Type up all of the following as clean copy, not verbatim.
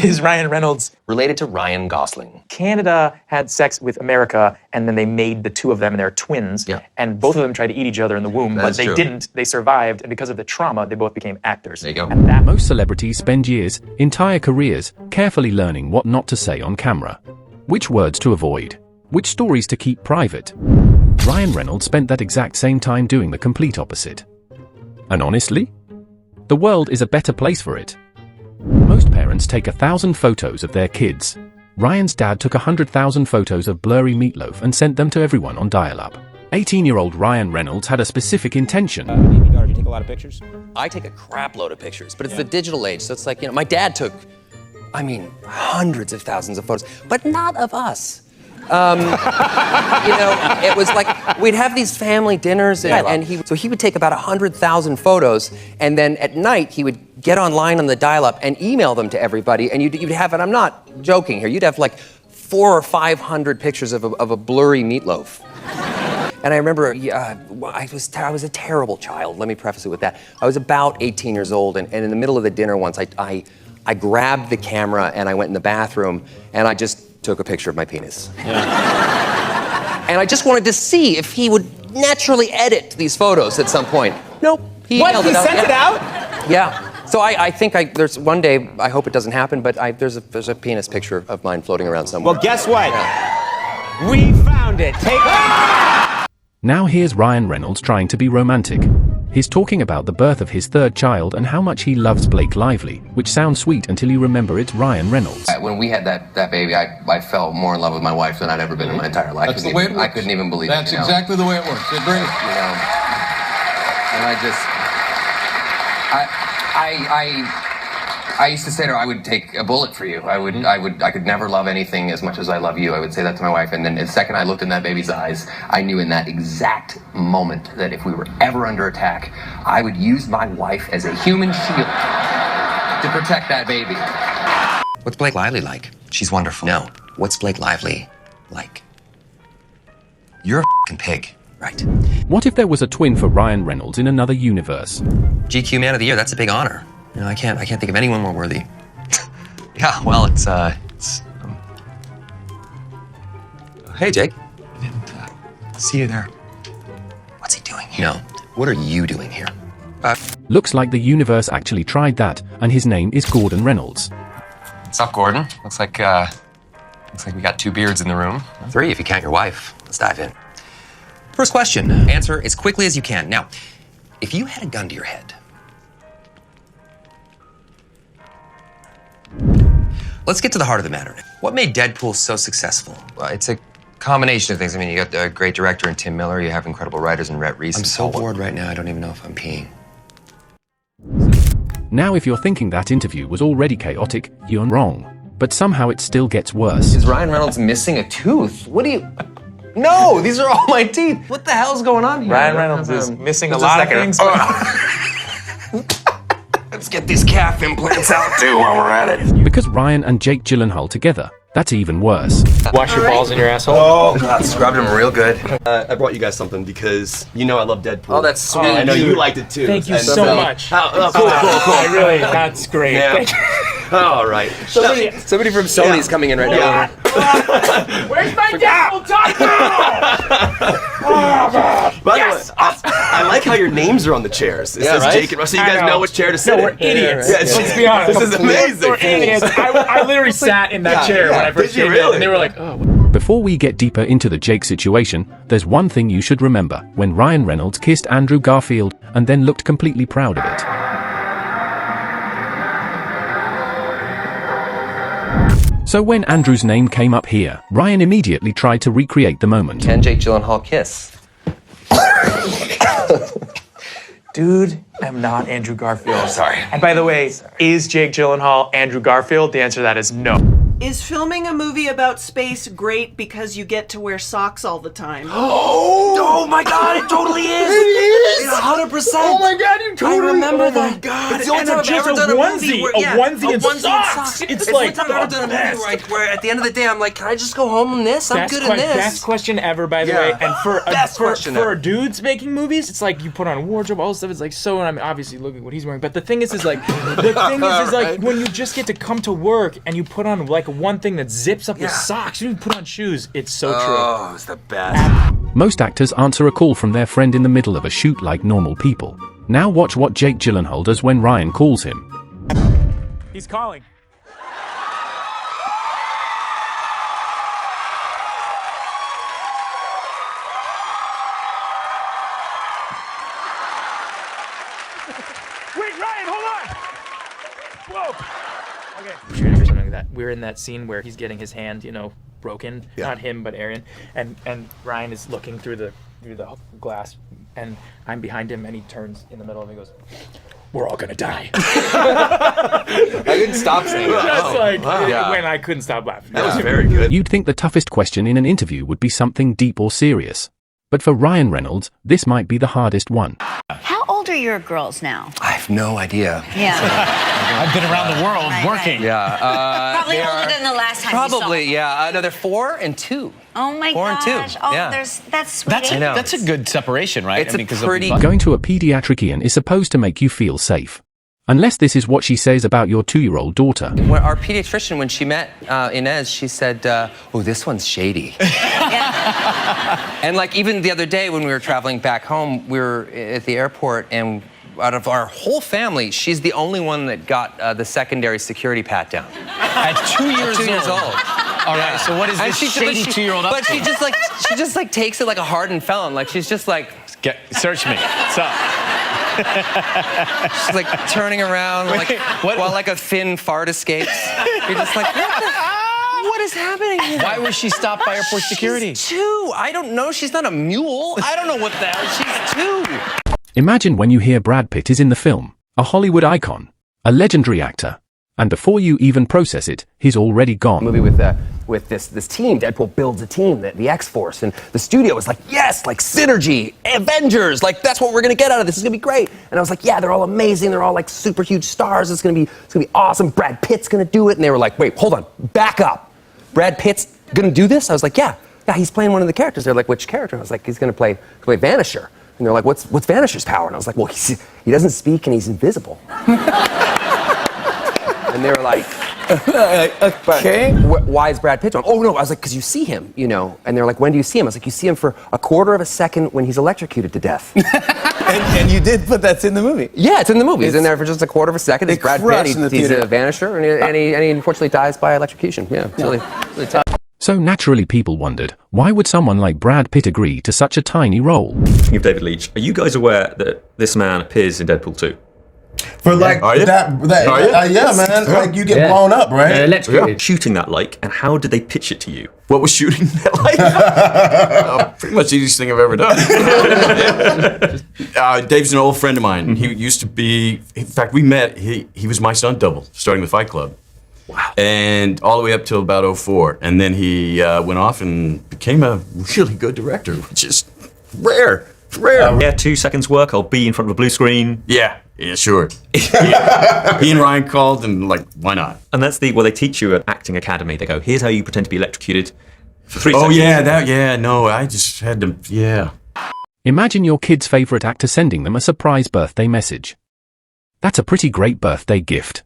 is Ryan Reynolds related to Ryan Gosling? Canada had sex with America, and then they made the two of them, and they're twins. Yeah. And both of them tried to eat each other in the womb, but they didn't. They survived, and because of the trauma, they both became actors. There you go. And that Most celebrities spend years, entire careers, carefully learning what not to say on camera. Which words to avoid. Which stories to keep private. Ryan Reynolds spent that exact same time doing the complete opposite. And honestly, the world is a better place for it. Most parents take 1,000 photos of their kids. Ryan's dad took 100,000 photos of blurry meatloaf and sent them to everyone on dial-up. 18-year-old Ryan Reynolds had a specific intention. Baby daughter, do you take a lot of pictures? I take a crap load of pictures, but it's the digital age, so it's like, my dad took, hundreds of thousands of photos, but not of us. It was like, we'd have these family dinners, and he would take about 100,000 photos, and then at night, he would get online on the dial-up and email them to everybody, and you'd have, and I'm not joking here, you'd have like 400 or 500 pictures of a blurry meatloaf. And I remember, I was a terrible child, let me preface it with that. I was about 18 years old, and in the middle of the dinner once, I grabbed the camera and I went in the bathroom, and I just took a picture of my penis. Yeah. And I just wanted to see if he would naturally edit these photos at some point. Nope. He sent it out? Yeah. So I think there's one day, I hope it doesn't happen, but there's a penis picture of mine floating around somewhere. Well, guess what? Yeah. We found it. Take it. Now here's Ryan Reynolds trying to be romantic. He's talking about the birth of his third child and how much he loves Blake Lively, which sounds sweet until you remember it's Ryan Reynolds. When we had that baby, I fell more in love with my wife than I'd ever been in my entire life. That's the way it works. I couldn't even believe That's it. That's exactly the way it works. It brings. And I used to say to her, I would take a bullet for you. I could never love anything as much as I love you. I would say that to my wife. And then the second I looked in that baby's eyes, I knew in that exact moment that if we were ever under attack, I would use my wife as a human shield to protect that baby. What's Blake Lively like? She's wonderful. No. What's Blake Lively like? You're a f***ing pig. Right. What if there was a twin for Ryan Reynolds in another universe? GQ Man of the Year, that's a big honor. I can't think of anyone more worthy. Yeah, well, it's Hey, Jake. I didn't see you there. What's he doing here? No. What are you doing here? Looks like the universe actually tried that, and his name is Gordon Reynolds. What's up, Gordon? Looks like we got two beards in the room. 3 if you count your wife. Let's dive in. First question. Answer as quickly as you can. Now, if you had a gun to your head, let's get to the heart of the matter. What made Deadpool so successful? Well, it's a combination of things. You got a great director in Tim Miller. You have incredible writers in Rhett Reese. I'm so bored right now, I don't even know if I'm peeing. Now if you're thinking that interview was already chaotic, you're wrong. But somehow it still gets worse. Is Ryan Reynolds missing a tooth? What do you... No, these are all my teeth. What the hell's going on here? Ryan Reynolds is missing a lot of things. Let's get these calf implants out too while we're at it. Because Ryan and Jake Gyllenhaal together, that's even worse. Wash your balls in your asshole. Oh, God, scrubbed them real good. I brought you guys something because I love Deadpool. Oh, that's sweet. I know you liked it too. Thank you And so much. Cool. That's great. Yeah. Thank you. All right. Somebody from Sony's coming in right now. Where's my Deadpool taco? By the way, I like how your names are on the chairs. It says right? Jake and Russ, so you guys know which chair to sit No, we're in. idiots. Yeah, Let's be honest. This is amazing. We're idiots. I literally sat in that chair when I first Did you came in, really? and they were like, oh. Before we get deeper into the Jake situation, there's one thing you should remember when Ryan Reynolds kissed Andrew Garfield and then looked completely proud of it. So when Andrew's name came up here, Ryan immediately tried to recreate the moment. Can Jake Gyllenhaal kiss? Dude, I'm not Andrew Garfield. Sorry. And by the way, is Jake Gyllenhaal Andrew Garfield? The answer to that is no. Is filming a movie about space great because you get to wear socks all the time? Oh my God! It totally is. It is. 100%. Oh my God! You totally. I remember oh that. My God. It's the only time I've just ever done a movie onesie, where- a onesie and socks. It's It's the like only time I've ever done a movie where at the end of the day I'm like, can I just go home in this? I'm good in this. Best question ever, by the way. And for dudes making movies, it's like you put on a wardrobe, all this stuff. It's like so. And I mean, obviously, look at what he's wearing. But the thing is like when you just get to come to work and you put on like one thing that zips up with socks. You don't even put on shoes. It's so true. Oh, it's the best. Most actors answer a call from their friend in the middle of a shoot like normal people. Now watch what Jake Gyllenhaal does when Ryan calls him. He's calling. Wait, Ryan, hold on! Whoa! Okay. Or something like that. We're in that scene where he's getting his hand, broken. Yeah. Not him, but Aaron. And Ryan is looking through the glass, and I'm behind him, and he turns in the middle, and he goes, "We're all gonna die." I couldn't stop saying that. When I couldn't stop laughing. That was very good. You'd think the toughest question in an interview would be something deep or serious. But for Ryan Reynolds, this might be the hardest one. How old are your girls now? I have no idea. Yeah. I've been around the world working. Yeah. Probably they older are- than the last time Probably, you saw them. yeah. No, they're 4 and 2. Oh my 4 and 2. gosh. Oh, Yeah. that's sweet. I know. That's a good separation, right? It's a pretty... Going to a pediatrician is supposed to make you feel safe. Unless this is what she says about your 2-year-old daughter. When our pediatrician, when she met Inez, she said, oh, this one's shady. And like even the other day when we were traveling back home, we were at the airport, and out of our whole family, she's the only one that got the secondary security pat down. At 2 years 2 years old. All right, so what is this shady 2-year-old up But to? she just like takes it like a hardened felon. Like she's just like... Search me. What's up? She's like turning around while like a thin fart escapes. You're just like, what is happening here? Why was she stopped by airport security? She's 2. I don't know. She's not a mule. I don't know what the hell. She's 2. Imagine when you hear Brad Pitt is in the film, a Hollywood icon, a legendary actor, and before you even process it, he's already gone. Movie with this team. Deadpool builds a team, the X-Force, and the studio was like, yes, like synergy, Avengers, like that's what we're gonna get out of this. It's gonna be great. And I was like, yeah, they're all amazing. They're all like super huge stars. It's gonna be awesome. Brad Pitt's gonna do it. And they were like, wait, hold on, back up. Brad Pitt's gonna do this? I was like, yeah, he's playing one of the characters. They're like, which character? I was like, he's gonna play Vanisher. And they're like, what's Vanisher's power? And I was like, well, he doesn't speak and he's invisible. And they were like, okay. Why is Brad Pitt on? Oh, no. I was like, because you see him, And they're like, when do you see him? I was like, you see him for a quarter of a second when he's electrocuted to death. and you did put that in the movie? Yeah, it's in the movie. He's in there for just a quarter of a second. It's Brad Pitt. He's a vanisher, and he unfortunately dies by electrocution. Yeah, it's really tough. So naturally people wondered, why would someone like Brad Pitt agree to such a tiny role? Speaking of David Leitch, are you guys aware that this man appears in Deadpool 2? For like yeah, man. Like you get blown up, right? Electrocuted. Shooting that like, and how did they pitch it to you? What was shooting that like? Pretty much the easiest thing I've ever done. Dave's an old friend of mine. He used to be, in fact, we met, he was my stunt double, starting with Fight Club. Wow. And all the way up till about 2004. And then he went off and became a really good director, which is rare. Yeah, 2 seconds work, I'll be in front of a blue screen. Yeah, sure. He and Ryan called and like, why not? And that's they teach you at acting academy. They go, here's how you pretend to be electrocuted for 3 seconds. Oh yeah, I just had to, Imagine your kid's favorite actor sending them a surprise birthday message. That's a pretty great birthday gift.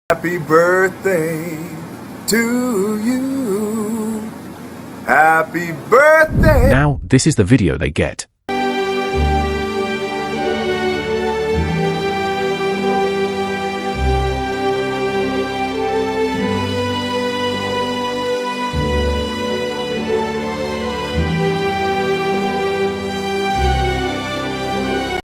Happy birthday to you. Happy birthday. Now, this is the video they get.